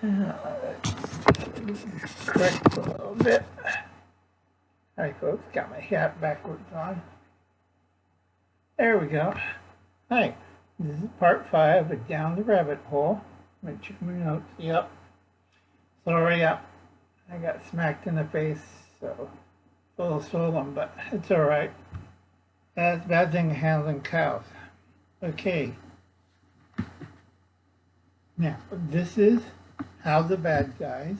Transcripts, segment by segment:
Correct a little bit. Hi folks, got my hat backwards on. There we go. Hi, this is part 5 of Down the Rabbit Hole. Let me check my notes. Yep. Sorry, I got smacked in the face, so a little swollen, but it's alright. That's a bad thing handling cows. Okay. Now, this is how the bad guys,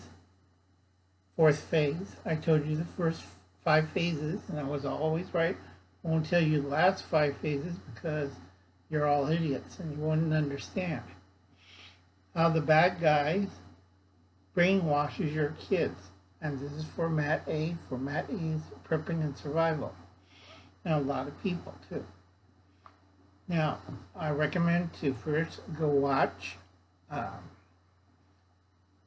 fourth phase. I told you the first 5 phases, and I was always right. I won't tell you the last 5 phases because you're all idiots and you wouldn't understand. How the bad guys brainwashes your kids. And this is format A. Format A is prepping and survival. And a lot of people too. Now, I recommend to first go watch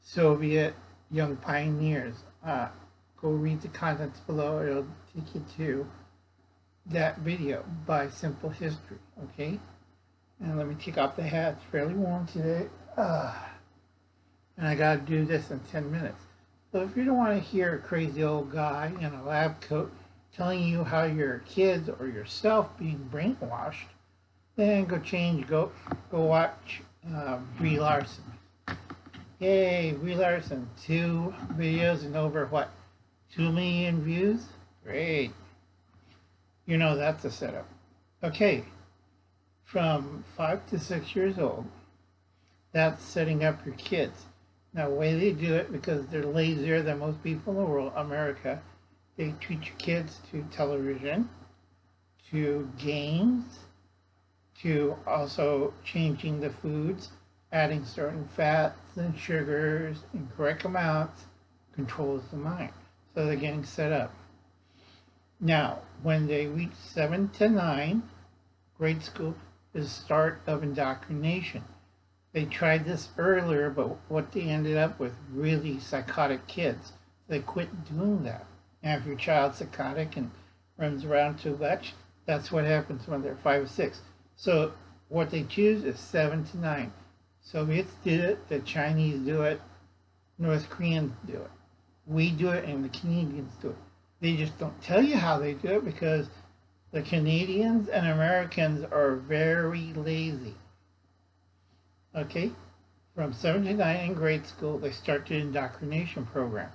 Soviet Young Pioneers. Go read the contents below. It'll take you to that video by Simple History, okay? And let me take off the hat. It's fairly warm today. And I gotta do this in 10 minutes. So if you don't want to hear a crazy old guy in a lab coat telling you how your kids or yourself being brainwashed, then go watch Brie Larson. Yay, Brie Larson, 2 videos and over what, 2 million views? Great. You know that's a setup. Okay, from 5 to 6 years old, that's setting up your kids. Now, the way they do it, because they're lazier than most people in the world, America, they teach your kids to television, to games, to also changing the foods, adding certain fats and sugars in correct amounts, controls the mind. So they're getting set up. Now, when they reach 7 to 9, grade school is the start of indoctrination. They tried this earlier, but what they ended up with, really psychotic kids. They quit doing that. And if your child's psychotic and runs around too much, that's what happens when they're 5 or 6. So what they choose is 7 to 9. Soviets did it, the Chinese do it, North Koreans do it. We do it and the Canadians do it. They just don't tell you how they do it because the Canadians and Americans are very lazy. Okay? From 7 to 9 in grade school, they start the indoctrination program.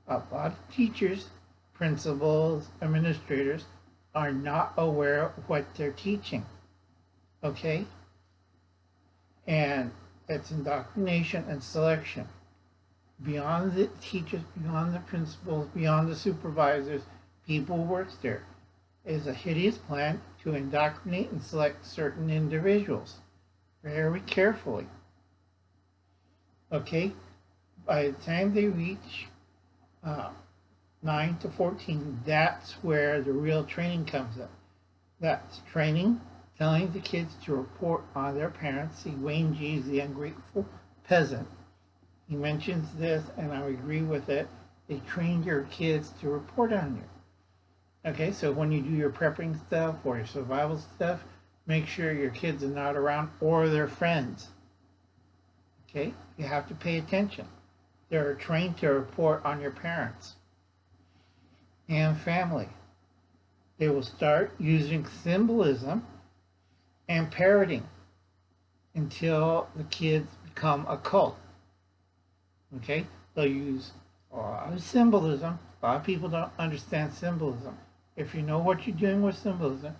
A lot of teachers, principals, administrators are not aware of what they're teaching. Okay? And it's indoctrination and selection. Beyond the teachers, beyond the principals, beyond the supervisors, people who work there, is a hideous plan to indoctrinate and select certain individuals very carefully. Okay? By the time they reach 9 to 14, that's where the real training comes in. That's training, telling the kids to report on their parents. See, Wayne G is the ungrateful peasant. He mentions this, and I agree with it. They train your kids to report on you. Okay, so when you do your prepping stuff or your survival stuff, make sure your kids are not around or their friends. Okay, you have to pay attention. They're trained to report on your parents and family. They will start using symbolism and parroting until the kids become a cult. Okay, they'll use a lot of symbolism. A lot of people don't understand symbolism. If you know what you're doing with symbolism,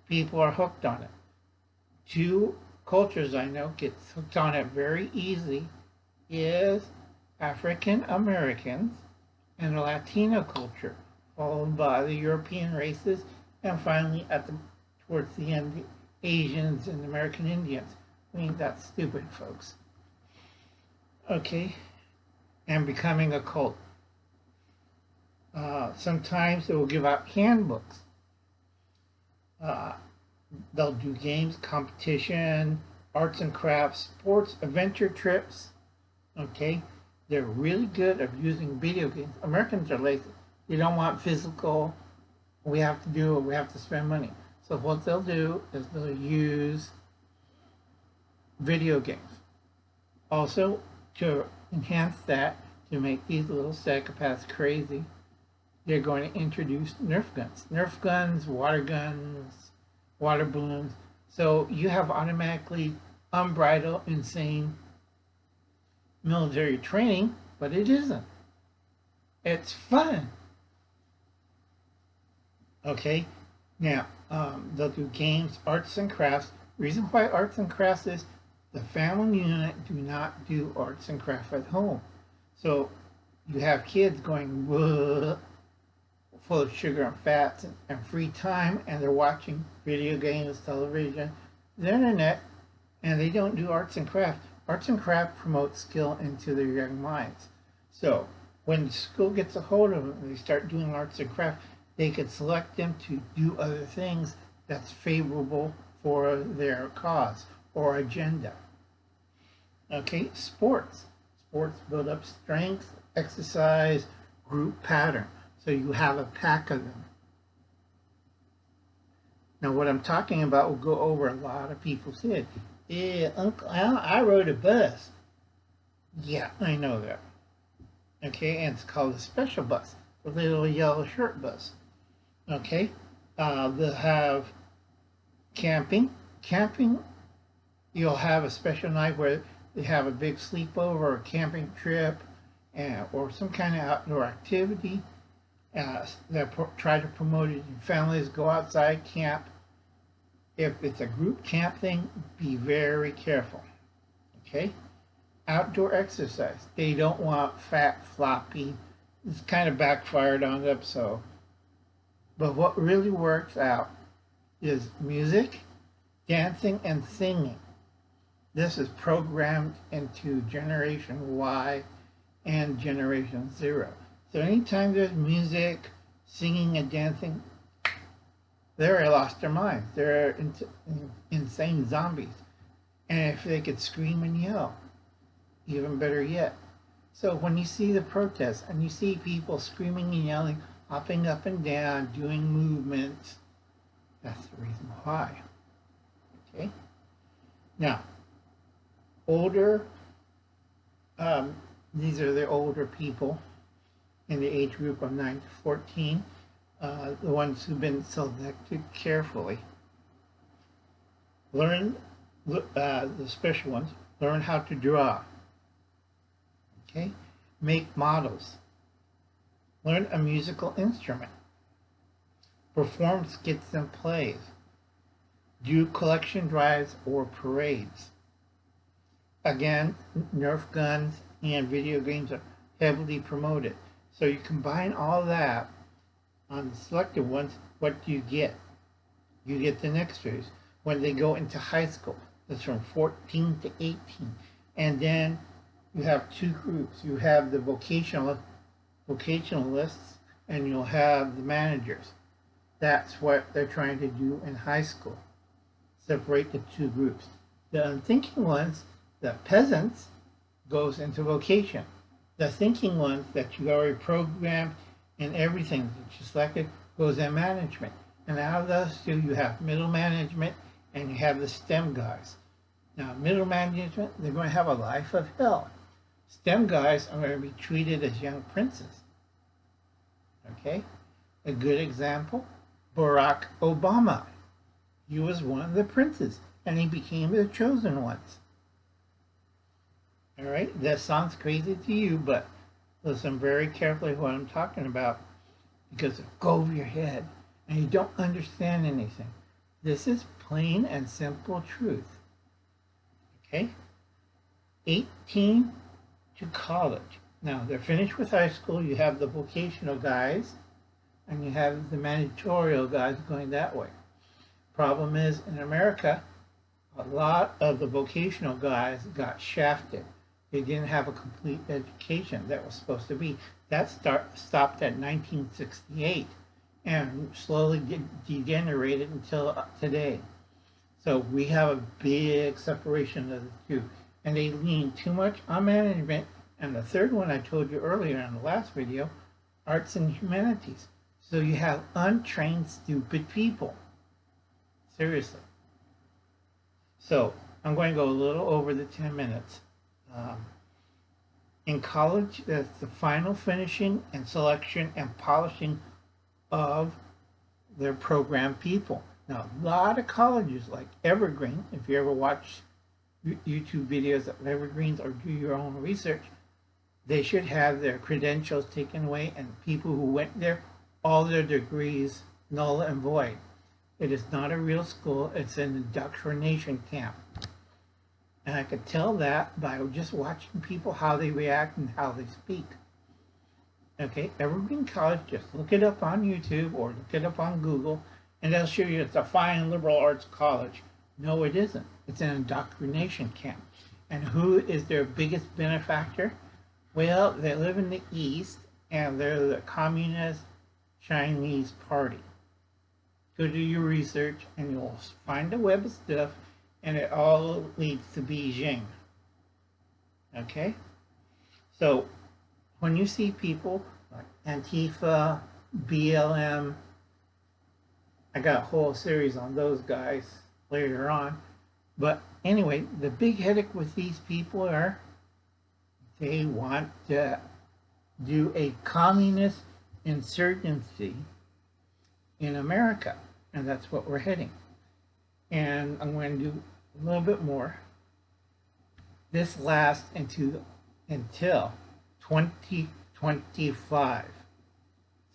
people are hooked on it. 2 cultures I know get hooked on it very easy is African Americans and the Latino culture, followed by the European races, and finally towards the end, the Asians and American Indians. I mean, that's stupid, folks. Okay, and becoming a cult. Sometimes they will give out handbooks. They'll do games, competition, arts and crafts, sports, adventure trips. Okay, they're really good at using video games. Americans are lazy. They don't want physical. We have to spend money. So what they'll do is they'll use video games. Also, to enhance that to make these little psychopaths crazy. They're going to introduce Nerf guns, water guns, water balloons. So you have automatically unbridled, insane military training, but it isn't. It's fun. Okay, now they'll do games, arts and crafts. Reason why arts and crafts is the family unit do not do arts and crafts at home. So you have kids going full of sugar and fats and free time, and they're watching video games, television, the internet, and they don't do arts and crafts. Arts and crafts promote skill into their young minds. So when school gets a hold of them and they start doing arts and crafts, they could select them to do other things that's favorable for their cause or agenda. Okay, sports. Sports build up strength, exercise, group pattern. So you have a pack of them. Now what I'm talking about will go over a lot of people's head. Yeah, Uncle Al, I rode a bus. Yeah, I know that. Okay, and it's called a special bus, the little yellow shirt bus. Okay, they'll have camping. Camping, you'll have a special night where they have a big sleepover or a camping trip or some kind of outdoor activity. They'll try to promote it in families, go outside, camp. If it's a group camp thing, be very careful. Okay? Outdoor exercise. They don't want fat, floppy. It's kind of backfired on them, so. But what really works out is music, dancing, and singing. This is programmed into Generation Y and Generation 0. So anytime there's music, singing, and dancing, they're lost their minds. They're insane zombies. And if they could scream and yell, even better yet. So when you see the protests and you see people screaming and yelling, hopping up and down, doing movements, that's the reason why. Okay? Now, older, these are the older people in the age group of 9 to 14, the ones who've been selected carefully. Learn, the special ones, learn how to draw. Okay? Make models. Learn a musical instrument. Perform skits and plays. Do collection drives or parades. Again, Nerf guns and video games are heavily promoted. So you combine all that on the selected ones, what do you get? You get the next phase. When they go into high school, that's from 14 to 18. And then you have two groups. You have the vocationalists, and you'll have the managers. That's what they're trying to do in high school. Separate the two groups. The unthinking ones, the peasants, goes into vocation. The thinking ones that you already programmed and everything that you selected goes in management. And out of those two, you have middle management and you have the STEM guys. Now, middle management, they're going to have a life of hell. STEM guys are going to be treated as young princes. Okay? A good example, Barack Obama. He was one of the princes, and he became the chosen ones. All right? That sounds crazy to you, but listen very carefully what I'm talking about, because it'll go over your head, and you don't understand anything. This is plain and simple truth. Okay? 18 to college. Now, they're finished with high school. You have the vocational guys, and you have the managerial guys going that way. Problem is, in America, a lot of the vocational guys got shafted. They didn't have a complete education that was supposed to be. That stopped at 1968 and slowly degenerated until today. So we have a big separation of the two. And they lean too much on management. And the third one I told you earlier in the last video, arts and humanities. So you have untrained, stupid people. Seriously. So I'm going to go a little over the 10 minutes. In college, that's the final finishing and selection and polishing of their program people. Now, a lot of colleges like Evergreen, if you ever watch YouTube videos of Evergreens or do your own research, they should have their credentials taken away and people who went there, all their degrees null and void. It is not a real school, it's an indoctrination camp. And I could tell that by just watching people, how they react and how they speak. Okay, Evergreen College, just look it up on YouTube or look it up on Google, and they'll show you it's a fine liberal arts college. No, it isn't. It's an indoctrination camp. And who is their biggest benefactor? Well, they live in the East, and they're the Communist Chinese Party. Go do your research, and you'll find a web of stuff, and it all leads to Beijing. Okay? So, when you see people like Antifa, BLM, I got a whole series on those guys later on. But anyway, the big headache with these people are they want to do a communist insurgency in America. And that's what we're heading. And I'm going to do a little bit more. This lasts until 2025.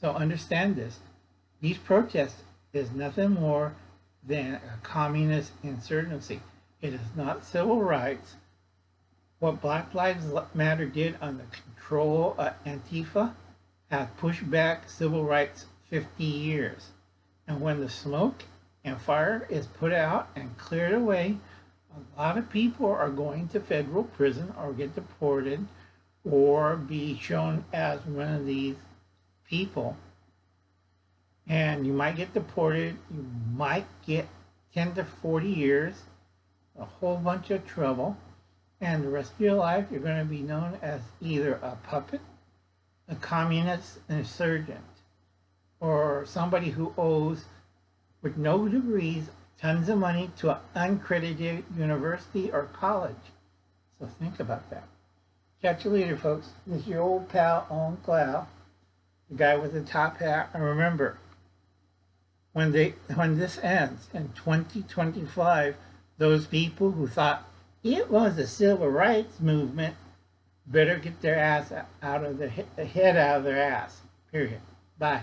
So understand this. These protests is nothing more than a communist insurgency. It is not civil rights. What Black Lives Matter did on the control of Antifa has pushed back civil rights 50 years. And when the smoke and fire is put out and cleared away, a lot of people are going to federal prison or get deported or be shown as one of these people. And you might get deported, you might get 10 to 40 years, a whole bunch of trouble, and the rest of your life you're going to be known as either a puppet, a communist insurgent, or somebody who owes, with no degrees, tons of money to an uncredited university or college. So think about that. Catch you later, folks. This is your old pal, Owen Clow, the guy with the top hat. And remember, when this ends in 2025, those people who thought it was a civil rights movement better get their ass out of their head out of their ass. Period. Bye.